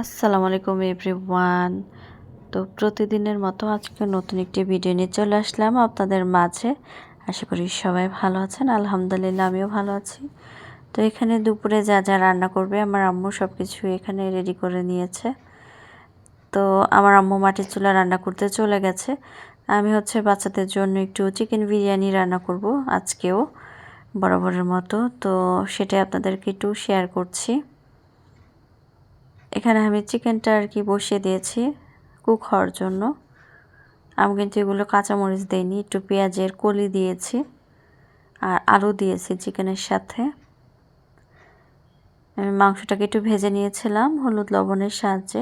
আসসালামু আলাইকুম এভরিওয়ান। তো প্রতিদিনের মতো আজকে নতুন একটি ভিডিও নিয়ে চলে আসলাম আপনাদের মাঝে। আশা করি সবাই ভালো আছেন। আলহামদুলিল্লাহ আমিও ভালো আছি। তো এখানে দুপুরে যা যা রান্না করবে আমার আম্মু সব কিছু এখানে রেডি করে নিয়েছে। তো আমার আম্মু মাটির চুলা রান্না করতে চলে গেছে। আমি হচ্ছে বাচ্চাদের জন্য একটু চিকেন বিরিয়ানি রান্না করব আজকেও বরাবরের মতো। তো সেটাই আপনাদেরকে একটু শেয়ার করছি। এখানে আমি চিকেনটা আর কি বসিয়ে দিয়েছি কুক হওয়ার জন্য। আমি কিন্তু এগুলো কাঁচামরিচ দেইনি, একটু পেঁয়াজের কলি দিয়েছি আর আলু দিয়েছি চিকেনের সাথে। আমি মাংসটাকে একটু ভেজে নিয়েছিলাম হলুদ লবণের সাহায্যে।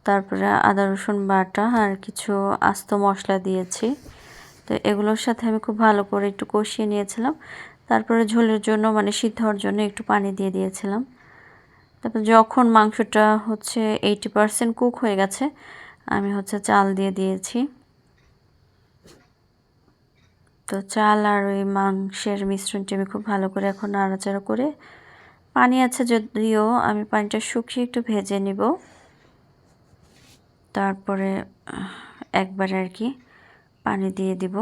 তারপরে আদা রসুন বাটা আর কিছু আস্ত মশলা দিয়েছি। তো এগুলোর সাথে আমি খুব ভালো করে একটু কষিয়ে নিয়েছিলাম। তারপরে ঝোলের জন্য মানে সিদ্ধ হওয়ার জন্য একটু পানি দিয়ে দিয়েছিলাম। তারপর যখন মাংসটা হচ্ছে 80% কুক হয়ে গেছে আমি হচ্ছে চাল দিয়ে দিয়েছি। তো চাল আর ওই মাংসের মিশ্রণটি আমি খুব ভালো করে এখন নাড়াচাড়া করে, পানি আছে যদিও আমি পানিটা শুকিয়ে একটু ভেজে নিব। তারপরে একবারে আর কি পানি দিয়ে দিব,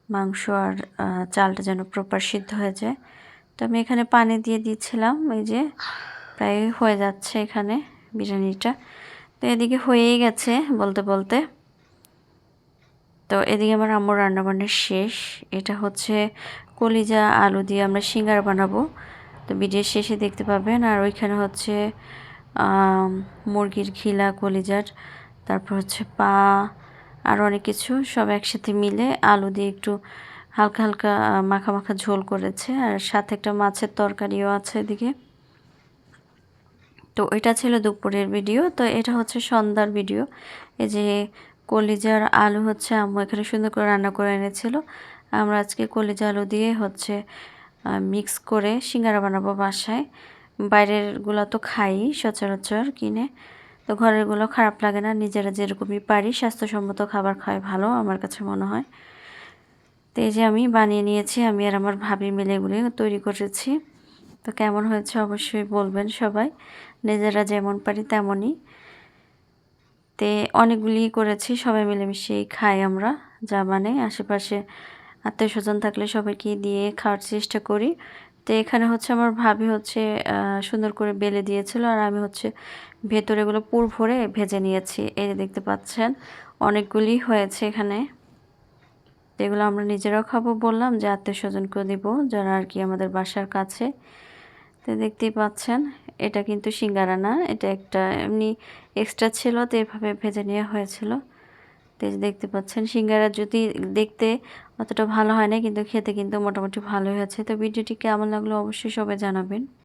মাংস আর চালটা যেন প্রপার সিদ্ধ হয়ে যায়। তো আমি এখানে পানি দিয়ে দিচ্ছিলাম, এই যে প্রায় হয়ে যাচ্ছে এখানে বিরিয়ানিটা। তো এদিকে হয়েই গেছে বলতে বলতে। তো এদিকে আমার আম্মুর রান্নাবান্না শেষ। এটা হচ্ছে কলিজা আলু দিয়ে আমরা সিঙ্গারা বানাবো। তো ভিডিওর শেষে দেখতে পাবেন। আর ওইখানে হচ্ছে মুরগির ঘিলা কলিজার, তারপর হচ্ছে পা আর অনেক কিছু সব একসাথে মিলে আলু দিয়ে একটু হালকা হালকা মাখা মাখা ঝোল করেছে। আর সাথে একটা মাছের তরকারিও আছে এদিকে। তো এটা ছিল দুপুরের ভিডিও। তো এটা হচ্ছে সন্ধ্যার ভিডিও। এই যে কলিজার আলু হচ্ছে আম্মু এখানে সুন্দর করে রান্না করে এনেছিল। আমরা আজকে কলিজা আলু দিয়ে হচ্ছে মিক্স করে সিঙ্গারা বানাবো বাসায়। বাইরেরগুলো তো খাই সচরাচর কিনে, তো ঘরেরগুলো খারাপ লাগে না। নিজেরা যেরকমই পারি স্বাস্থ্যসম্মত খাবার খাই ভালো আমার কাছে মনে হয়। তো এই যে আমি বানিয়ে নিয়েছি, আমি আর আমার ভাবি মিলে এগুলি তৈরি করেছি। তো কেমন হয়েছে অবশ্যই বলবেন সবাই। নিজেরা যেমন পারি তেমনই। তে অনেকগুলি করেছি, সবাই মিলেমিশেই খাই আমরা। যা মানে আশেপাশে আত্মীয়স্বজন থাকলে সবাইকে দিয়ে খাওয়ার চেষ্টা করি। তো এখানে হচ্ছে আমার ভাবি হচ্ছে সুন্দর করে বেলে দিয়েছিল আর আমি হচ্ছে ভেতরে এগুলো পুর ভরে ভেজে নিয়েছি। এই যে দেখতে পাচ্ছেন অনেকগুলি হয়েছে এখানে। তো এগুলো আমরা নিজেরাও খাবো বললাম, যে আত্মীয়স্বজনকেও দিব যারা আর কি আমাদের বাসার কাছে। তো দেখতেই পাচ্ছেন এটা কিন্তু সিঙ্গারা না, এটা একটা এমনি এক্সট্রা ছিল, তো এভাবে ভেজে নেওয়া হয়েছিল। তো দেখতে পাচ্ছেন সিঙ্গারা যদি দেখতে অতটা ভালো হয় না, কিন্তু খেতে কিন্তু মোটামুটি ভালোই হয়েছে। তো ভিডিওটি কেমন লাগলো অবশ্যই সবাই জানাবেন।